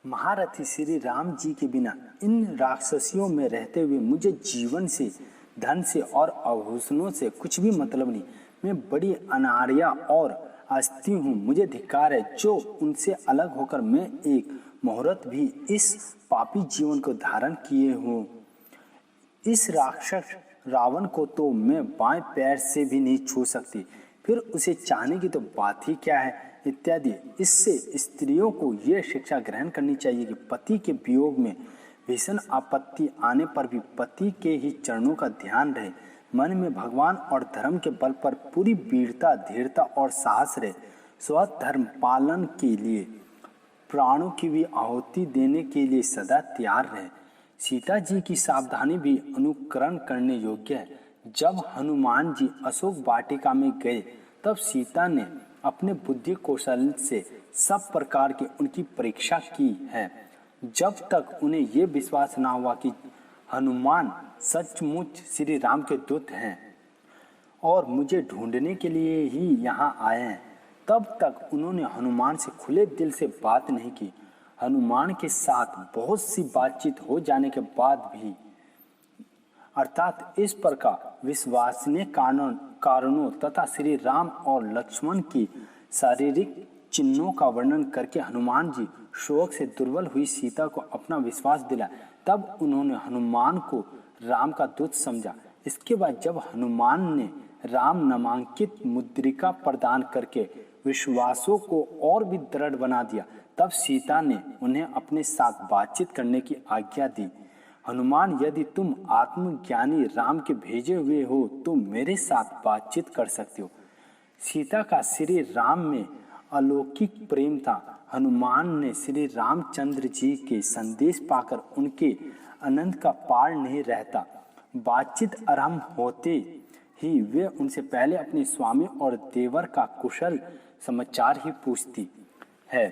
महारथी श्री राम जी के बिना इन राक्षसियों में रहते हुए मुझे जीवन से, धन से और आभूषणों से कुछ भी मतलब नहीं। मैं बड़ी अनार्या और आस्ती हूँ। मुझे धिक्कार है जो उनसे अलग होकर मैं एक मुहूर्त भी इस पापी जीवन को धारण किए हूँ। इस राक्षस रावण को तो मैं बाएं पैर से भी नहीं छू सकती, फिर उसे चाहने की तो बात ही क्या है, इत्यादि। इससे स्त्रियों को यह शिक्षा ग्रहण करनी चाहिए कि पति के वियोग में भीषण आपत्ति आने पर भी पति के ही चरणों का ध्यान रहे, मन में भगवान और धर्म के बल पर पूरी वीरता, धीरता और साहस रहे, स्वधर्म पालन के लिए प्राणों की भी आहुति देने के लिए सदा तैयार रहे। सीता जी की सावधानी भी अनुकरण करने योग्य है। जब हनुमान जी अशोक वाटिका में गए तब सीता ने अपने बुद्धि कौशल से सब प्रकार की उनकी परीक्षा की है। जब तक उन्हें यह विश्वास न हुआ कि हनुमान सचमुच श्री राम के दूत हैं और मुझे ढूंढने के लिए ही यहाँ आए हैं, तब तक उन्होंने हनुमान से खुले दिल से बात नहीं की। हनुमान के साथ बहुत सी बातचीत हो जाने के बाद भी, अर्थात इस प्रकार विश्वसनीय कारणों तथा श्री राम और लक्ष्मण की शारीरिक चिन्हों का वर्णन करके हनुमान जी शोक से दुर्बल हुई सीता को अपना विश्वास दिला। तब उन्होंने हनुमान को राम का दूत समझा। इसके बाद जब हनुमान ने राम नामांकित मुद्रिका प्रदान करके विश्वासों को और भी दृढ़ बना दिया, तब सीता ने उन्हें अपने साथ बातचीत करने की आज्ञा दी। हनुमान, यदि तुम आत्मज्ञानी राम के भेजे हुए हो तो मेरे साथ बातचीत कर सकते हो। सीता का श्री राम में अलौकिक प्रेम था। हनुमान ने श्री रामचंद्र जी के संदेश पाकर उनके आनंद का पार नहीं रहता। बातचीत आरंभ होते ही वे उनसे पहले अपने स्वामी और देवर का कुशल समाचार ही पूछती है।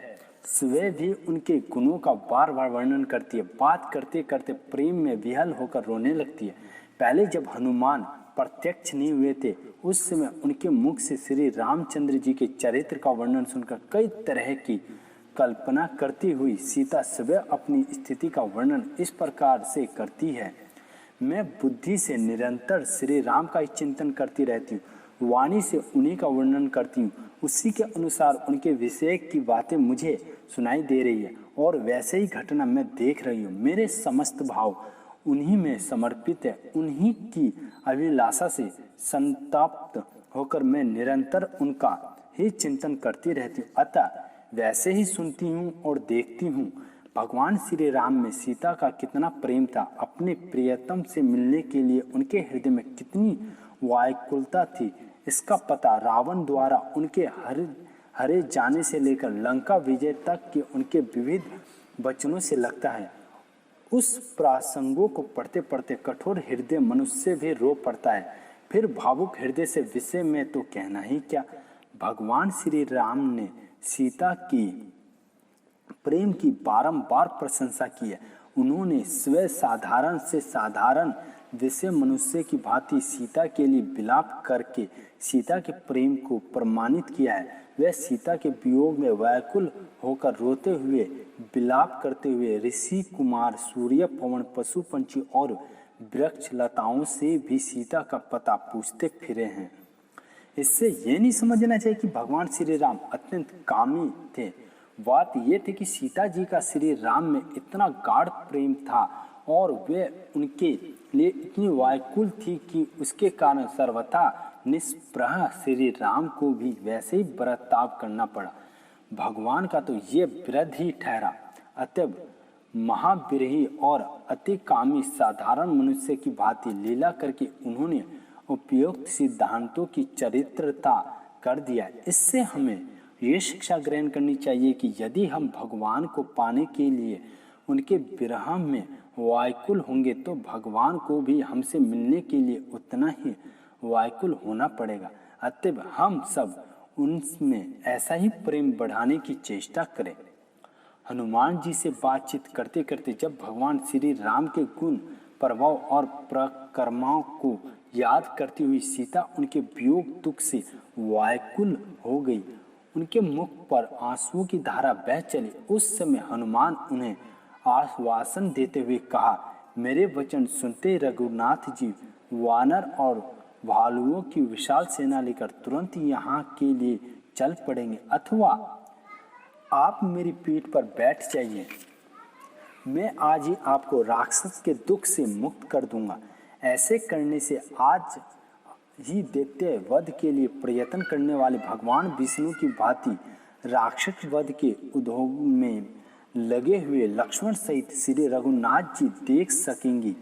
वे भी उनके गुणों का बार बार वर्णन करती है। बात करते करते प्रेम में विह्वल होकर रोने लगती है। पहले जब हनुमान प्रत्यक्ष नहीं हुए थे उस समय उनके मुख से श्री रामचंद्र जी के चरित्र का वर्णन सुनकर कई तरह की कल्पना करती हुई सीता स्वयं अपनी स्थिति का वर्णन इस प्रकार से करती है। मैं बुद्धि से निरंतर श्री राम का ही चिंतन करती रहती हूँ, वाणी से उन्हीं का वर्णन करती हूँ। उसी के अनुसार उनके विषय की बातें मुझे सुनाई दे रही है और वैसे ही घटना मैं देख रही हूँ। मेरे समस्त भाव उन्हीं में समर्पित है। उन्हीं की अभिलाषा से संतप्त होकर मैं निरंतर उनका ही चिंतन करती रहती हूँ, अतः वैसे ही सुनती हूँ और देखती हूँ। भगवान श्री राम में सीता का कितना प्रेम था। अपने प्रियतम से मिलने के लिए उनके हृदय में कितनी व्याकुलता थी, इसका पता रावण द्वारा उनके हरे जाने से लेकर लंका विजय तक के उनके विविध वचनों से लगता है। उस प्रसंगों को पढ़ते पढ़ते कठोर हृदय मनुष्य भी रो पड़ता है। फिर भावुक हृदय से विषय में तो कहना ही क्या। भगवान श्री राम ने सीता की प्रेम की बारंबार प्रशंसा की है। उन्होंने स्वयं साधारण से साधारण विषय मनुष्य की भांति सीता के लिए विलाप करके सीता के प्रेम को प्रमाणित किया है। वह सीता के वियोग में व्याकुल होकर रोते हुए, विलाप करते हुए ऋषि कुमार, सूर्य, पवन, पशु पंछी और वृक्ष लताओं से भी सीता का पता पूछते फिरे हैं। इससे ये नहीं समझना चाहिए कि भगवान श्री राम अत्यंत कामी थे। बात यह थी कि सीता जी का श्री राम में इतना गाढ़ प्रेम था और वे उनके लिए इतनी व्याकुल थी कि उसके कारण सर्वथा निष्प्रह श्री राम को भी वैसे ही बर्ताव करना पड़ा। भगवान का तो ये विरध ही ठहरा। अतएव महाविरही और अति कामी साधारण मनुष्य की भांति लीला करके उन्होंने उपयुक्त सिद्धांतों की चरित्रता कर दिया। इससे हमें ये शिक्षा ग्रहण करनी चाहिए कि यदि हम भगवान को पाने के लिए उनके विरह में व्याकुल होंगे तो भगवान को भी हमसे मिलने के लिए उतना ही व्याकुल होना पड़ेगा। अतएव हम सब उनमें ऐसा ही प्रेम बढ़ाने की चेष्टा करें। हनुमान जी से बातचीत करते करते जब भगवान श्री राम के गुण, प्रभाव और प्रकर्माओं को याद करती हुई सीता उनके वियोग दुख से व्याकुल हो गई। उनके मुख पर आंसुओं की धारा बह चली। उस समय हनुमान उन्हें आश्वासन देते हुए कहा, मेरे वचन सुनते रघुनाथ जी वानर और भालुओं की विशाल सेना लेकर तुरंत यहाँ के लिए चल पड़ेंगे, अथवा आप मेरी पीठ पर बैठ जाइए। मैं आज ही आपको राक्षस के दुख से मुक्त कर दूंगा। ऐसे करने से आज ही दैत्य वध के लिए प्रयत्न करने वाले भगवान विष्णु की भांति राक्षस वध के उद्योग में लगे हुए लक्ष्मण सहित श्री रघुनाथ जी देख सकेंगी।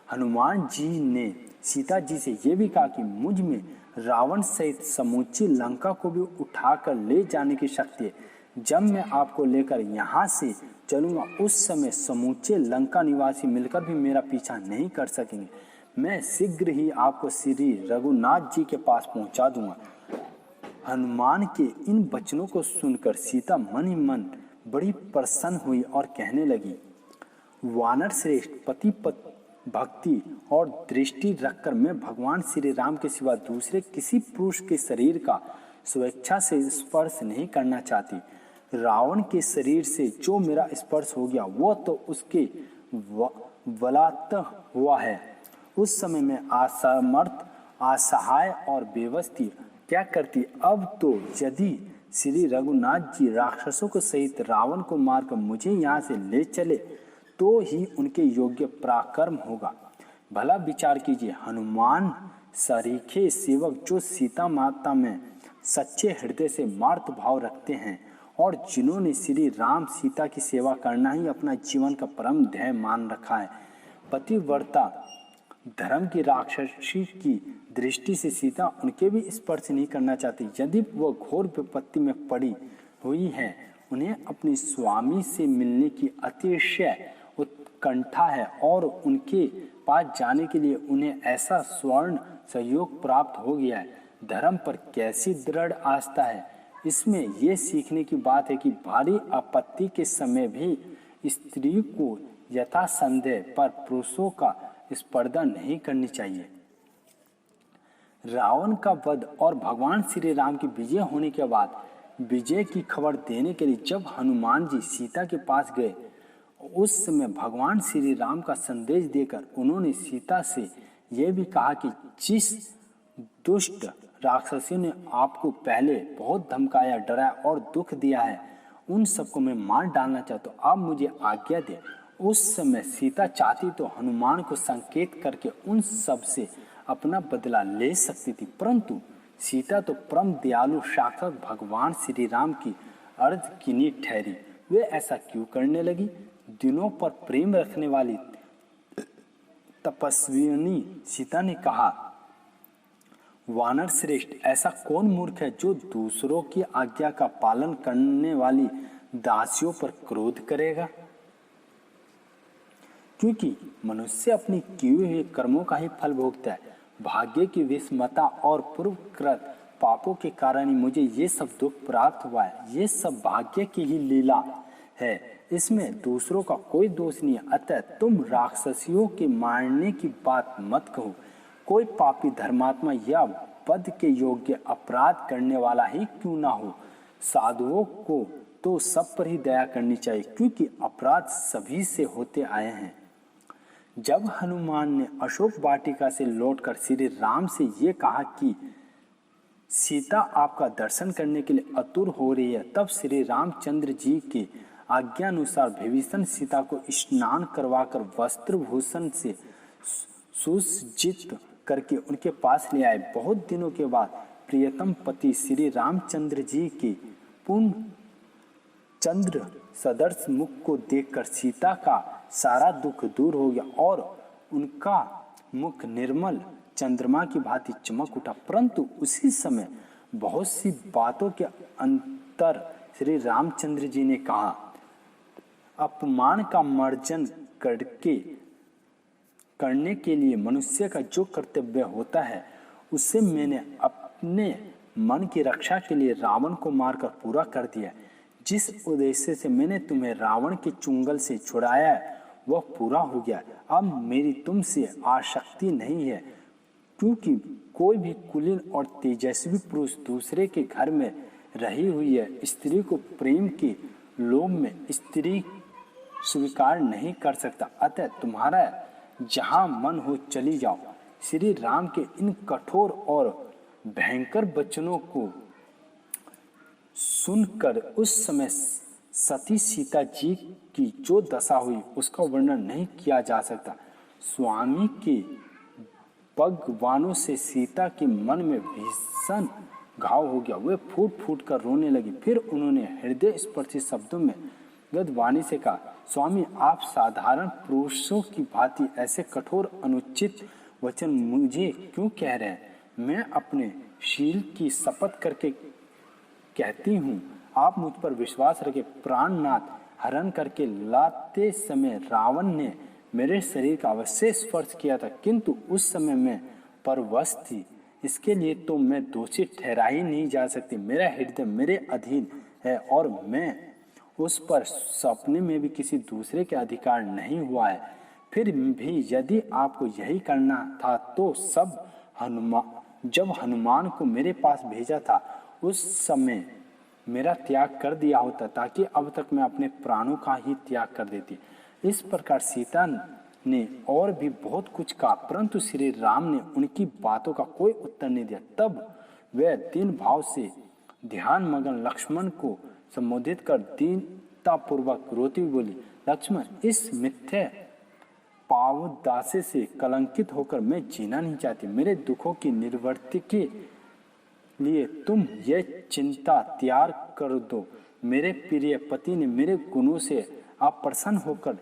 हनुमान जी ने सीता जी से यह भी कहा कि मुझ में रावण सहित समूची लंका को भी उठाकर ले जाने की शक्ति है। जब मैं आपको लेकर यहाँ से चलूंगा उस समय समूचे लंका निवासी मिलकर भी मेरा पीछा नहीं कर सकेंगे। मैं शीघ्र ही आपको श्री रघुनाथ जी के पास पहुंचा दूंगा। हनुमान के इन वचनों को सुनकर सीता मन ही मन बड़ी प्रसन्न हुई और कहने लगी, वानर श्रेष्ठ, पति भक्ति और दृष्टि रखकर मैं भगवान श्री राम के सिवा दूसरे किसी पुरुष के शरीर का स्वेच्छा से स्पर्श नहीं करना चाहती। रावण के शरीर से जो मेरा स्पर्श हो गया वो तो उसके बलात्कार हुआ है। उस समय मैं असमर्थ, असहाय और बेबस थी, क्या करती। अब तो यदि श्री रघुनाथ जी राक्षसों को सहित रावण को मारकर मुझे यहाँ से ले चले तो ही उनके योग्य पराक्रम होगा। भला विचार कीजिए, हनुमान सरीखे सेवक जो सीता माता में सच्चे हृदय से मार्त भाव रखते हैं और जिन्होंने श्री राम सीता की सेवा करना ही अपना जीवन का परम ध्येय मान रखा है। पतिव्रता धर्म की राक्षसी की दृष्टि से सीता उनके भी स्पर्श नहीं करना चाहती। यदि वह घोर विपत्ति में पड़ी हुई है, उन्हें अपने स्वामी से मिलने की अतिशय उत्कंठा है और उनके पास जाने के लिए उन्हें ऐसा स्वर्ण सहयोग प्राप्त हो गया है। धर्म पर कैसी दृढ़ आस्था है। इसमें यह सीखने की बात है कि भारी आपत्ति के समय भी स्त्री को यथा संदेह पर पुरुषों का स्पर्धा नहीं करनी चाहिए। रावण का वध और भगवान श्री राम की विजय होने के बाद विजय की खबर देने के लिए जब हनुमान जी सीता के पास गए, उस समय भगवान श्री राम का संदेश देकर उन्होंने सीता से यह भी कहा कि जिस दुष्ट राक्षसी ने आपको पहले बहुत धमकाया, डराया और दुख दिया है, उन सबको मैं मार डालना चाहता हूँ। आप मुझे आज्ञा दे। उस समय सीता चाहती तो हनुमान को संकेत करके उन सब से अपना बदला ले सकती थी, परंतु सीता तो परम दयालु साक्षात भगवान श्री राम की अर्धकिनी ठहरी। वे ऐसा क्यों करने लगी। दिनों पर प्रेम रखने वाली तपस्विनी सीता ने कहा, वानर श्रेष्ठ, ऐसा कौन मूर्ख है जो दूसरों की आज्ञा का पालन करने वाली दासियों पर क्रोध करेगा। क्योंकि मनुष्य अपनी किए हुए कर्मों का ही फल भोगता है। भाग्य की विषमता और पूर्वकृत पापों के कारण ही मुझे ये सब दुख प्राप्त हुआ है। ये सब भाग्य की ही लीला है, इसमें दूसरों का कोई दोष नहीं है। अतः तुम राक्षसियों के मारने की बात मत कहो। कोई पापी धर्मात्मा या वध के योग्य अपराध करने वाला ही क्यों ना हो, साधुओं को तो सब पर ही दया करनी चाहिए, क्योंकि अपराध सभी से होते आए हैं। जब हनुमान ने अशोक वाटिका से लौटकर श्री राम से ये कहा कि सीता आपका दर्शन करने के लिए आतुर हो रही है, तब श्री रामचंद्र जी के आज्ञानुसार विभीषण सीता को स्नान करवाकर वस्त्र भूषण से सुसज्जित करके उनके पास ले आए। बहुत दिनों के बाद प्रियतम पति श्री रामचंद्र जी के पूर्ण चंद्र सदर्श मुख को देखकर सीता का सारा दुख दूर हो गया और उनका मुख निर्मल चंद्रमा की भांति चमक उठा। परंतु उसी समय बहुत सी बातों के अंतर श्री रामचंद्र जी ने कहा, अपमान का मार्जन करने के लिए मनुष्य का जो कर्तव्य होता है, उससे मैंने अपने मन की रक्षा के लिए रावण को मारकर पूरा कर दिया। जिस उद्देश्य से मैंने तुम्हें रावण के चुंगल से छुड़ाया है, वह पूरा हो गया। अब मेरी तुमसे आसक्ति नहीं है, क्योंकि कोई भी कुलीन और तेजस्वी पुरुष दूसरे के घर में रही हुई है। स्त्री को प्रेम के लोभ में स्त्री स्वीकार नहीं कर सकता, अतः तुम्हारा जहां मन हो चली जाओ। श्री राम के इन कठोर और भयंकर वचनों को सुनकर उस समय सती सीता जी की जो दशा हुई उसका वर्णन नहीं किया जा सकता। स्वामी के भगवानों से सीता के मन में भीषण घाव हो गया। वे फूट फूट कर रोने लगी। फिर उन्होंने हृदय स्पर्शी शब्दों में गद्यवाणी से कहा, स्वामी आप साधारण पुरुषों की भांति ऐसे कठोर अनुचित वचन मुझे क्यों कह रहे हैं? मैं अपने शील की शपथ करके कहती हूँ, आप मुझ पर विश्वास रखे। प्राणनाथ हरण करके लाते समय रावण ने मेरे शरीर का अवश्य स्पर्श किया था, किंतु उस समय मैं परवश थी। इसके लिए तो मैं दोषी ठहरा ही नहीं जा सकती। मेरा हृदय मेरे अधीन है और मैं उस पर सपने में भी किसी दूसरे के अधिकार नहीं हुआ है। फिर भी यदि आपको यही करना था तो जब हनुमान को मेरे पास भेजा था उस समय मेरा त्याग कर दिया होता, ताकि अब तक मैं अपने प्राणों का ही त्याग कर देती। इस प्रकार सीता ने और भी बहुत कुछ कहा, परंतु श्री राम ने उनकी बातों का कोई उत्तर नहीं दिया। तब वह दीन भाव से ध्यान मगन लक्ष्मण को संबोधित कर दीनता पूर्वक रोती हुई बोली, लक्ष्मण, इस मिथ्या पावदासे से कलंकित होकर मैं जीना नहीं चाहती। मेरे दुखों की निवृत्ति के लिए तुम यह चिंता त्याग कर दो। मेरे प्रिय पति ने मेरे गुणों से अप्रसन्न होकर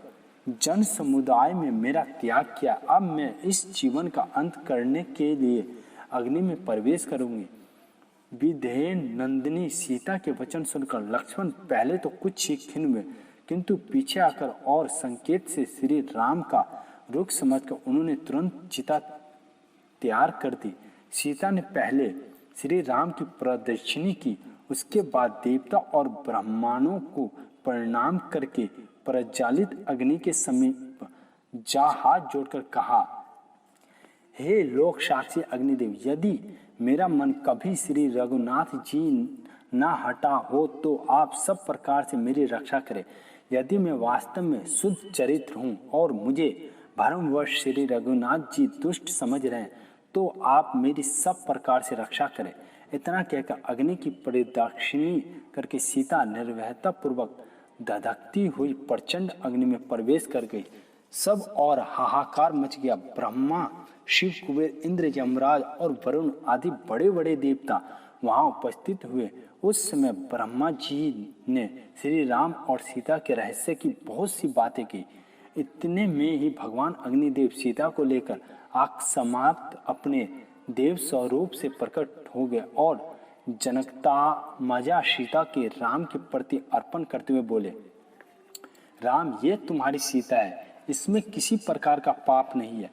जन समुदाय में मेरा त्याग किया। अब मैं इस जीवन का अंत करने के लिए अग्नि में प्रवेश करूंगी। विधेय नंदिनी सीता के वचन सुनकर लक्ष्मण पहले तो कुछ ही खिन्न हुए, किंतु पीछे आकर और संकेत से श्री राम का रुख समझकर उन्होंने तुरंत चिता तैयार कर दी। सीता ने पहले श्री राम की प्रदक्षिणी की, उसके बाद देवता और ब्राह्मणों को प्रणाम करके प्रज्वलित अग्नि के समीप जा हाथ जोड़कर कहा, हे लोक साक्षी अग्निदेव, यदि मेरा मन कभी श्री रघुनाथ जी न हटा हो तो आप सब प्रकार से मेरी रक्षा करें। यदि मैं वास्तव में शुद्ध चरित्र हूँ और मुझे भ्रमवश श्री रघुनाथ जी दुष्ट समझ रहे हैं तो आप मेरी सब प्रकार से रक्षा करें। इतना कहकर अग्नि की प्रदक्षिणी करके सीता निर्भयता पूर्वक धधकती हुई प्रचंड अग्नि में प्रवेश कर गई। सब और हाहाकार मच गया। ब्रह्मा, शिव, कुबेर, इंद्र, यमराज और वरुण आदि बड़े बड़े देवता वहां उपस्थित हुए। उस समय ब्रह्मा जी ने श्री राम और सीता के रहस्य की बहुत सी बातें की। इतने में ही भगवान अग्निदेव सीता को लेकर आकस्मात अपने देव स्वरूप से प्रकट हो गए और जनकता मजा सीता के राम के प्रति अर्पण करते हुए बोले, राम, ये तुम्हारी सीता है, इसमें किसी प्रकार का पाप नहीं है।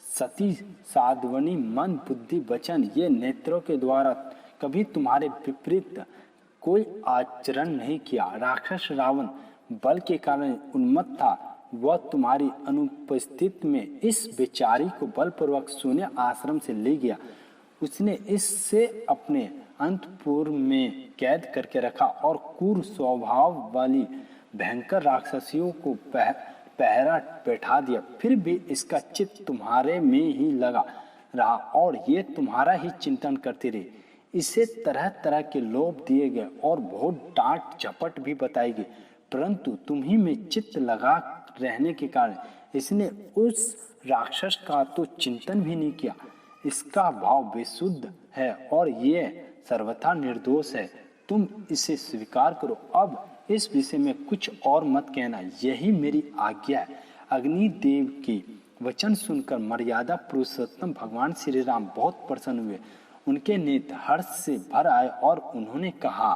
सती साध्वनी मन बुद्धि वचन ये नेत्रों के द्वारा कभी तुम्हारे विपरीत कोई आचरण नहीं किया। राक्षस रावण बल के कारण उन्मत्त था, वह तुम्हारी अनुपस्थिति में इस बेचारी को बलपूर्वक शून्य आश्रम से ले गया। उसने इससे अपने अंतपुर में कैद करके रखा और क्रूर स्वभाव वाली भयंकर राक्षसियों को पहरा बैठा दिया। फिर भी इसका चित्त तुम्हारे में ही लगा रहा और ये तुम्हारा ही चिंतन करती रही। इसे तरह तरह के लोभ दिए गए और बहुत डांट झपट भी बताई गई, परंतु तुम्ही में चित्त लगा रहने के कारण इसने उस राक्षस का तो चिंतन भी नहीं किया। इसका भाव विशुद्ध है और ये सर्वथा निर्दोष है। तुम इसे स्वीकार करो। अब इस विषय में कुछ और मत कहना, यही मेरी आज्ञा है। अग्निदेव के वचन सुनकर मर्यादा पुरुषोत्तम भगवान श्री राम बहुत प्रसन्न हुए। उनके नेत्र हर्ष से भर आए और उन्होंने कहा,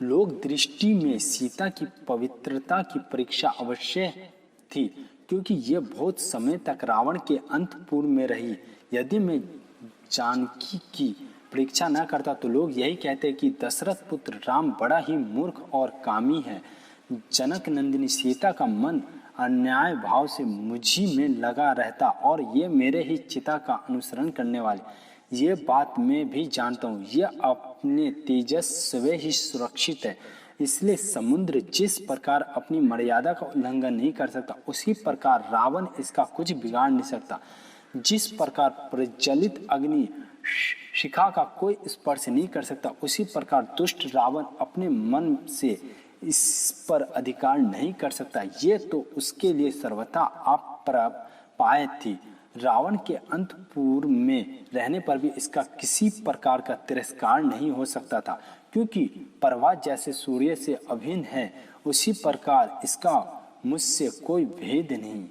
लोक दृष्टि में सीता की पवित्रता की परीक्षा अवश्य थी, क्योंकि ये बहुत समय तक रावण के अंतपुर में रही। यदि मैं जानकी की परीक्षा न करता तो लोग यही कहते कि दशरथ पुत्र राम बड़ा ही मूर्ख और कामी है। जनक नंदिनी सीता का मन अन्याय भाव से मुझी में लगा रहता और ये मेरे ही चिता का अनुसरण करने वाले। ये बात मैं भी जानता हूँ। यह अपने तेजस स्वयं ही सुरक्षित है। इसलिए समुद्र जिस प्रकार अपनी मर्यादा का उल्लंघन नहीं कर सकता, उसी प्रकार रावण इसका कुछ बिगाड़ नहीं सकता। जिस प्रकार प्रज्वलित अग्नि शिखा का कोई स्पर्श नहीं कर सकता, उसी प्रकार दुष्ट रावण अपने मन से इस पर अधिकार नहीं कर सकता। ये तो उसके लिए सर्वथा अप्राप्य थी। रावण के अंतपुर में रहने पर भी इसका किसी प्रकार का तिरस्कार नहीं हो सकता था, क्योंकि पर्वत जैसे सूर्य से अभिन्न है, उसी प्रकार इसका मुझसे कोई भेद नहीं।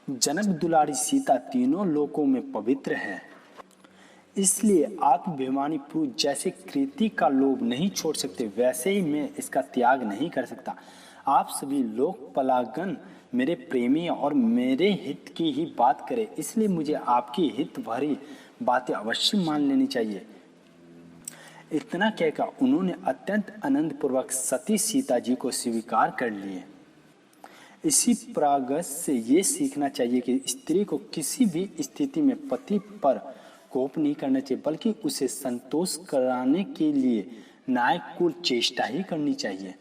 जनक दुलारी सीता तीनों लोकों में पवित्र है, इसलिए आत्माभिमानी पुरुष जैसे कृति का लोभ नहीं छोड़ सकते, वैसे ही मैं इसका त्याग नहीं कर सकता। आप सभी लोकपालगण मेरे प्रेमी और मेरे हित की ही बात करें, इसलिए मुझे आपकी हित भरी बातें अवश्य मान लेनी चाहिए। इतना कहकर उन्होंने अत्यंत आनंद पूर्वक सती सीता जी को स्वीकार कर लिए। इसी प्रागस से ये सीखना चाहिए कि स्त्री को किसी भी स्थिति में पति पर कोप नहीं करना चाहिए, बल्कि उसे संतोष कराने के लिए न्यायपूर्ण चेष्टा ही करनी चाहिए।